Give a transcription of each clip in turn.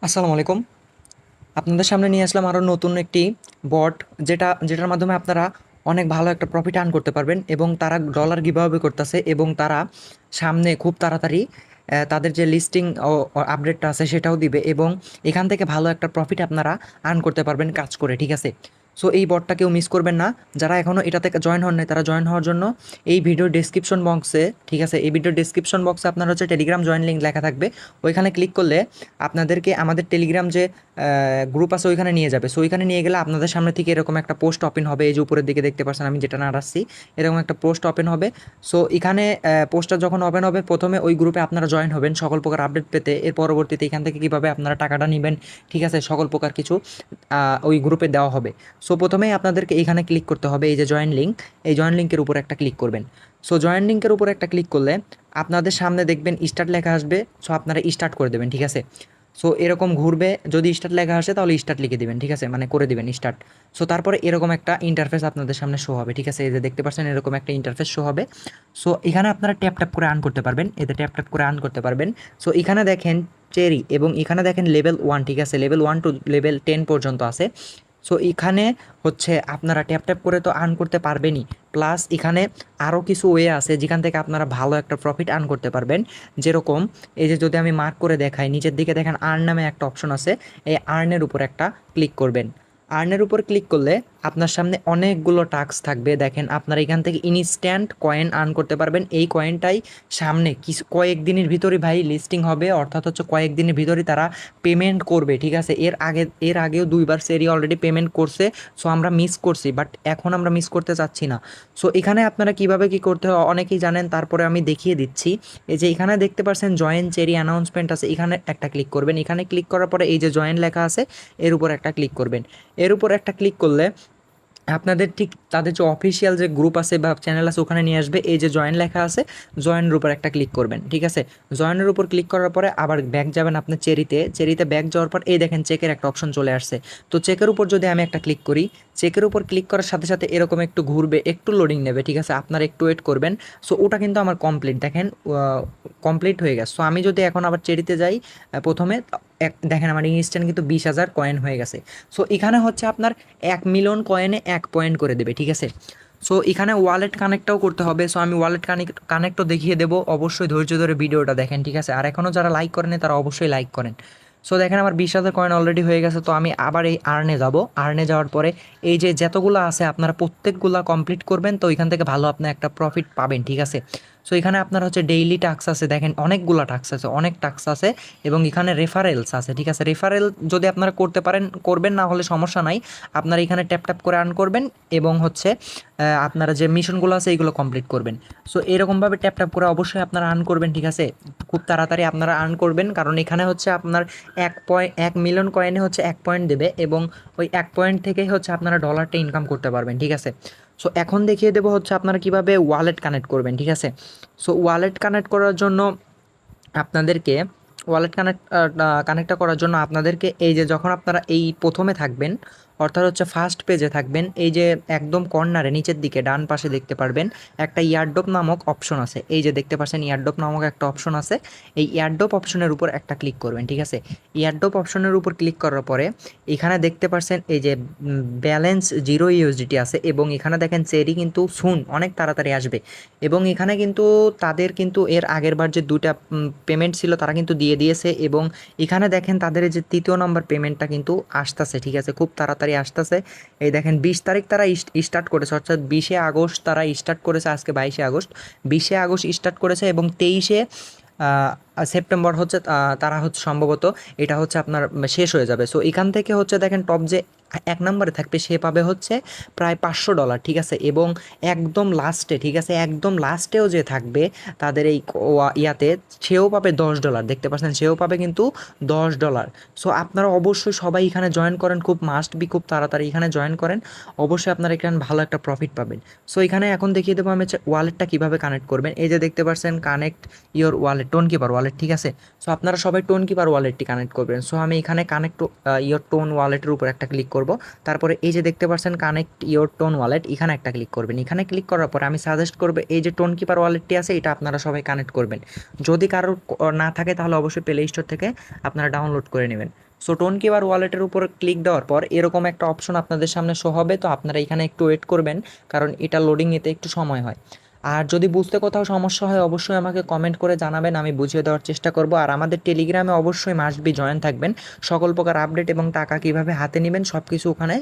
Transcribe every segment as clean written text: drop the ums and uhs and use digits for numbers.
আসসালামু আলাইকুম। আপনাদের সামনে নিয়ে আসলাম আরও নতুন একটি বট যেটার মাধ্যমে আপনারা অনেক ভালো একটা প্রফিট আর্ন করতে পারবেন এবং তারা ডলার গিভঅ্যাওয়ে করতেছে এবং তারা সামনে খুব তাড়াতাড়ি তাদের যে লিস্টিং ও আপডেটটা আছে সেটাও দিবে এবং এখান থেকে ভালো একটা প্রফিট আপনারা আর্ন করতে পারবেন কাজ করে, ঠিক আছে? সো এই বটটা কেউ মিস করবেন না। যারা এখনও এটাতে জয়েন হন নাই তারা জয়েন হওয়ার জন্য এই ভিডিওর ডেসক্রিপশন বক্সে, ঠিক আছে, এই ভিডিওর ডেসক্রিপশন বক্সে আপনার হচ্ছে টেলিগ্রাম জয়েন লিঙ্ক লেখা থাকবে। ওইখানে ক্লিক করলে আপনাদেরকে আমাদের টেলিগ্রাম যে গ্রুপ আছে ওইখানে নিয়ে যাবে। সো ওইখানে নিয়ে গেলে আপনাদের সামনে থেকে এরকম একটা পোস্ট ওপেন হবে। এই যে উপরের দিকে দেখতে পাচ্ছেন আমি যেটা নাড়াচ্ছি, এরকম একটা পোস্ট ওপেন হবে। সো এখানে পোস্টটা যখন ওপেন হবে প্রথমে ওই গ্রুপে আপনারা জয়েন হবেন সকল প্রকার আপডেট পেতে। এর পরবর্তীতে এখান থেকে কীভাবে আপনারা টাকাটা নেবেন, ঠিক আছে, সকল প্রকার কিছু ওই গ্রুপে দেওয়া হবে। সো প্রথমেই আপনাদেরকে এখানে ক্লিক করতে হবে, এই যে জয়েন লিঙ্ক, এই জয়েন লিঙ্কের উপর একটা ক্লিক করবেন। সো জয়েন লিঙ্কের উপর একটা ক্লিক করলে আপনাদের সামনে দেখবেন স্টার্ট লেখা আসবে। সো আপনারা স্টার্ট করে দেবেন, ঠিক আছে। সো এরকম ঘুরবে, যদি স্টার্ট লেখা আসে তাহলে স্টার্ট লিখে দিবেন, ঠিক আছে, মানে করে দিবেন স্টার্ট। সো তারপরে এরকম একটা ইন্টারফেস আপনাদের সামনে শো হবে, ঠিক আছে, এই যে দেখতে পাচ্ছেন এরকম একটা ইন্টারফেস শো হবে। সো এখানে আপনারা ট্যাপ ট্যাপ করে আর্ন করতে পারবেন, এতে ট্যাপ ট্যাপ করে আর্ন করতে পারবেন। সো এখানে দেখেন চেরি এবং এখানে দেখেন লেভেল 1, ঠিক আছে, লেভেল 1 টু লেভেল 10 পর্যন্ত আছে। সো এখানে হচ্ছে আপনারা ট্যাপ ট্যাপ করে তো আর্ন করতে পারবেনই, প্লাস এখানে আরও কিছু ওয়ে আছে যেখান থেকে আপনারা ভালো একটা প্রফিট আর্ন করতে পারবেন। যেরকম এই যে যদি আমি মার্ক করে দেখাই, নিচের দিকে দেখেন আর্ন নামে একটা অপশন আছে, এই আর্নের উপর একটা ক্লিক করবেন। আর্নের উপর ক্লিক করলে আপনার সামনে অনেকগুলো টাস্ক থাকবে। দেখেন আপনারা এখান থেকে ইনস্ট্যান্ট কয়েন আর্ন করতে পারবেন। এই কয়েনটাই সামনে কিছু কয়েকদিনের ভিতরে ভাই লিস্টিং হবে, অর্থাৎ হচ্ছে কয়েকদিনের ভিতরে তারা পেমেন্ট করবে, ঠিক আছে। এর আগেও দুইবার সেরি অলরেডি পেমেন্ট করছে। সো আমরা মিস করছি, বাট এখন আমরা মিস করতে চাচ্ছি না। সো এখানে আপনারা কিভাবে কি করতে হয় অনেকেই জানেন, তারপরে আমি দেখিয়ে দিচ্ছি। এই যে এখানে দেখতে পাচ্ছেন জয়েন চেরি অ্যানাউন্সমেন্ট আছে, এখানে একটা ক্লিক করবেন। এখানে ক্লিক করার পরে এই যে জয়েন লেখা আছে এর উপর একটা ক্লিক করবেন। এর উপর একটা ক্লিক করলে আপনাদের ঠিক তাদের যে অফিসিয়াল যে গ্রুপ আছে বা চ্যানেল আছে ওখানে নিয়ে আসবে। এই যে জয়েন লেখা আছে, জয়েনের উপর একটা ক্লিক করবেন, ঠিক আছে। জয়েনের উপর ক্লিক করার পরে আবার ব্যাক যাবেন আপনার চেরিতে ব্যাক যাওয়ার পর এই দেখেন চেকের একটা অপশন চলে আসছে। তো চেকের উপর যদি আমি একটা ক্লিক করি, চেকের উপর ক্লিক করার সাথে সাথে এরকম একটু ঘুরবে, একটু লোডিং নেবে, ঠিক আছে, আপনারা একটু ওয়েট করবেন। সো ওটা কিন্তু আমার কমপ্লিট, দেখেন কমপ্লিট হয়ে গেছে। সো আমি যদি এখন আবার চেরিতে যাই, প্রথমে দেখেন আমার ইনস্ট্যান্ট কিন্তু 20,000 কয়েন হয়ে গেছে। সো এখানে হচ্ছে আপনার 1 মিলিয়ন কয়েনে 1 পয়েন্ট করে দেবে, ঠিক আছে। সো এখানে ওয়ালেট কানেক্টটাও করতে হবে। সো আমি ওয়ালেট কানেক্টও দেখিয়ে দেবো, অবশ্যই ধৈর্য ধরে ভিডিওটা দেখেন, ঠিক আছে। আর এখনও যারা লাইক করেন তারা অবশ্যই লাইক করেন। সো দেখেন আমার 20,000 কয়েন অলরেডি হয়ে গেছে। তো আমি আবার এই আর্নে যাব। আর্নে যাওয়ার পরে এই যে যতগুলো আছে আপনারা প্রত্যেকগুলা কমপ্লিট করবেন, তো এখান থেকে ভালো আপনি একটা প্রফিট পাবেন, ঠিক আছে। সো এখানে আপনার হচ্ছে ডেইলি টাস্ক আছে, দেখেন অনেকগুলো টাস্ক আছে, অনেক টাস্ক আছে এবং এখানে রেফারেলস আছে, ঠিক আছে। রেফারেল যদি আপনারা করতে পারেন করবেন, না হলে সমস্যা নাই। আপনারা এখানে ট্যাপ ট্যাপ করে আর্ন করবেন এবং হচ্ছে আপনারা যে মিশনগুলো আছে এইগুলো কমপ্লিট করবেন। সো এরকমভাবে ট্যাপ ট্যাপ করে অবশ্যই আপনারা আর্ন করবেন, ঠিক আছে। খুব তাড়াতাড়ি আপনারা আর্ন করবেন, কারণ এখানে হচ্ছে আপনার 1 মিলিয়ন কয়েনে হচ্ছে 1 পয়েন্ট দেবে এবং ওই 1 পয়েন্ট থেকেই হচ্ছে আপনারা ডলারটা ইনকাম করতে পারবেন, ঠিক আছে। সো এখন দেখিয়ে দেবো হচ্ছে আপনারা কিভাবে ওয়ালেট কানেক্ট করবেন, ঠিক আছে। সো ওয়ালেট কানেক্ট করার জন্য আপনাদেরকে ওয়ালেট কানেক্টটা করার জন্য আপনাদেরকে এই যে যখন আপনারা এই প্রথমে থাকবেন, অর্থাৎ হচ্ছে ফার্স্ট পেজে থাকবেন, এই যে একদম কর্নারে নিচের দিকে ডান পাশে দেখতে পারবেন একটা ইয়ারড্রপ নামক অপশন আছে। এই যে দেখতে পাচ্ছেন ইয়ারড্রপ নামক একটা অপশন আছে, এই ইয়ারড্রপ অপশনের উপর একটা ক্লিক করবেন, ঠিক আছে। ইয়ারড্রপ অপশনের উপর ক্লিক করার পরে এখানে দেখতে পাচ্ছেন এই যে ব্যালেন্স 0 ইউএসডিটি আছে এবং এখানে দেখেন চেরি কিন্তু সুন অনেক তাড়াতাড়ি আসবে এবং এখানে কিন্তু তাদের কিন্তু এর আগের বার যে দুটা পেমেন্ট ছিল তারা কিন্তু দিয়ে দিয়েছে এবং এখানে দেখেন তাদের এই যে তৃতীয় নম্বর পেমেন্টটা কিন্তু আসতেছে, ঠিক আছে, খুব তাড়াতাড়ি আসতেছে। এই দেখেন 20 তারিখ তারা স্টার্ট করেছে, অর্থাৎ 20শে আগস্ট তারা স্টার্ট করেছে, আজকে 22শে আগস্ট, 20শে আগস্ট স্টার্ট করেছে এবং 23শে সেপ্টেম্বর হচ্ছে তারা হচ্ছে সম্ভবত এটা হচ্ছে আপনার শেষ হয়ে যাবে। সো এখান থেকে হচ্ছে দেখেন টপ যে 1 নম্বরে থাকবে সে পাবে হচ্ছে প্রায় $500, ঠিক আছে। এবং একদম লাস্টে, ঠিক আছে, একদম লাস্টেও যে থাকবে তাদের এই ইয়াতে সেও পাবে $10, দেখতে পাচ্ছেন, সেও পাবে কিন্তু $10। সো আপনারা অবশ্যই সবাই এখানে জয়েন করেন, খুব মাস্ট বি, খুব তাড়াতাড়ি এখানে জয়েন করেন, অবশ্যই আপনারা এখানে ভালো একটা প্রফিট পাবেন। সো এখানে এখন দেখিয়ে দেবো আমি হচ্ছে ওয়ালেটটা কীভাবে কানেক্ট করবেন। এই যে দেখতে পাচ্ছেন connect your wallet, tone keeper wallet, ঠিক আছে। সো আপনারা সবাই টোন কিপার ওয়ালেটটি কানেক্ট করবেন। সো আমি এখানে কানেক্ট ইওর টোন ওয়ালেটের উপর একটা ক্লিক করব। তারপরে এই যে দেখতে পাচ্ছেন কানেক্ট ইওর টোন ওয়ালেট, এখানে একটা ক্লিক করবেন। এখানে ক্লিক করার পরে আমি সাজেস্ট করবো এই যে টোন কিপার ওয়ালেটটি আছে এটা আপনারা সবাই কানেক্ট করবেন। যদি কারোর না থাকে তাহলে অবশ্যই প্লে স্টোর থেকে আপনারা ডাউনলোড করে নেবেন। সো টোন কিপার ওয়ালেটের উপর ক্লিক দেওয়ার পর এরকম একটা অপশন আপনাদের সামনে শো হবে। তো আপনারা এখানে একটু ওয়েট করবেন, কারণ এটা লোডিং নিতে একটু সময় হয়। আর যদি বুঝতে কোথাও সমস্যা হয় অবশ্যই আমাকে কমেন্ট করে জানাবেন, আমি বুঝিয়ে দেওয়ার চেষ্টা করব। আর আমাদের টেলিগ্রামে অবশ্যই মাস্ট বি জয়েন থাকবেন। সকল প্রকার আপডেট এবং টাকা কীভাবে হাতে নেবেন সব কিছু ওখানে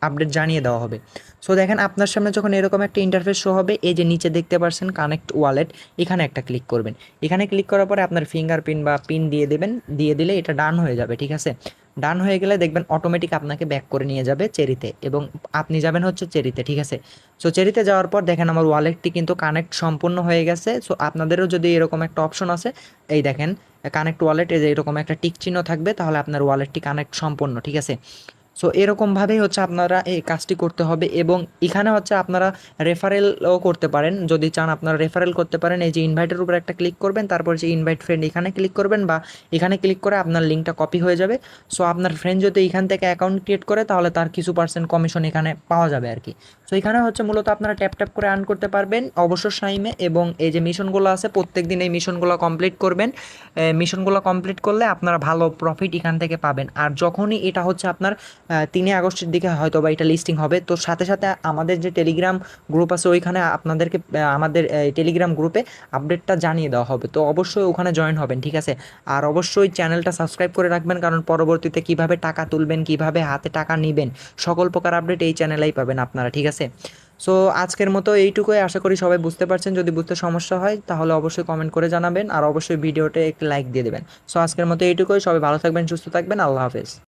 আপডেট জানিয়ে দেওয়া হবে। সো দেখেন আপনার সামনে যখন এরকম একটা ইন্টারফেস শো হবে, এই যে নিচে দেখতে পাচ্ছেন কানেক্ট ওয়ালেট, এখানে একটা ক্লিক করবেন। এখানে ক্লিক করার পরে আপনার ফিঙ্গারপ্রিন্ট বা পিন দিয়ে দেবেন, দিয়ে দিলে এটা ডান হয়ে যাবে। ঠিক আছে, ডান হয়ে গেলে দেখবেন অটোমেটিক আপনাকে ব্যাক করে নিয়ে যাবে চেরিতে, এবং আপনি যাবেন হচ্ছে চেরিতে। ঠিক আছে, সো চেরিতে যাওয়ার পর দেখেন আমার ওয়ালেটটি কিন্তু কানেক্ট সম্পূর্ণ হয়ে গেছে। সো আপনাদেরও যদি এরকম একটা অপশন আছে, এই দেখেন কানেক্ট ওয়ালেট, এই যে এরকম একটা টিক চিহ্ন থাকবে, তাহলে আপনার ওয়ালেটটি কানেক্ট সম্পূর্ণ। ঠিক আছে, সো এরকমভাবেই হচ্ছে আপনারা এই কাজটি করতে হবে। এবং এখানে হচ্ছে আপনারা রেফারেলও করতে পারেন, যদি চান আপনারা রেফারেল করতে পারেন। এই যে ইনভাইটের উপর একটা ক্লিক করবেন, তারপর যে ইনভাইট ফ্রেন্ড এখানে ক্লিক করবেন, বা এখানে ক্লিক করে আপনার লিঙ্কটা কপি হয়ে যাবে। সো আপনার ফ্রেন্ড যদি এখান থেকে অ্যাকাউন্ট ক্রিয়েট করে, তাহলে তার কিছু পার্সেন্ট কমিশন এখানে পাওয়া যাবে আর কি। সো এখানে হচ্ছে মূলত আপনারা ট্যাপ ট্যাপ করে আর্ন করতে পারবেন অবসর টাইমে। এবং এই যে মিশনগুলো আছে প্রত্যেক দিন এই মিশনগুলো কমপ্লিট করবেন। মিশনগুলো কমপ্লিট করলে আপনারা ভালো প্রফিট এখান থেকে পাবেন। আর যখনই এটা হচ্ছে আপনার 3 আগস্টের দিকে হয়তো বা এটা লিস্টিং হবে, তো সাথে সাথে আমাদের যে টেলিগ্রাম গ্রুপ আছে ওইখানে আপনাদেরকে আমাদের টেলিগ্রাম গ্রুপে আপডেটটা জানিয়ে দেওয়া হবে। তো অবশ্যই ওখানে জয়েন হবেন। ঠিক আছে, আর অবশ্যই চ্যানেলটা সাবস্ক্রাইব করে রাখবেন, কারণ পরবর্তীতে কিভাবে টাকা তুলবেন, কিভাবে হাতে টাকা নেবেন, সকল প্রকার আপডেট এই চ্যানেলেই পাবেন আপনারা। ঠিক আছে, সো আজকের মতো এইটুকুই, আশা করি সবাই বুঝতে পারছেন। যদি বুঝতে সমস্যা হয় তাহলে অবশ্যই কমেন্ট করে জানাবেন, আর অবশ্যই ভিডিওতে একটি লাইক দিয়ে দেবেন। সো আজকের মতো এইটুকুই, সবাই ভালো থাকবেন, সুস্থ থাকবেন, আল্লাহ হাফেজ।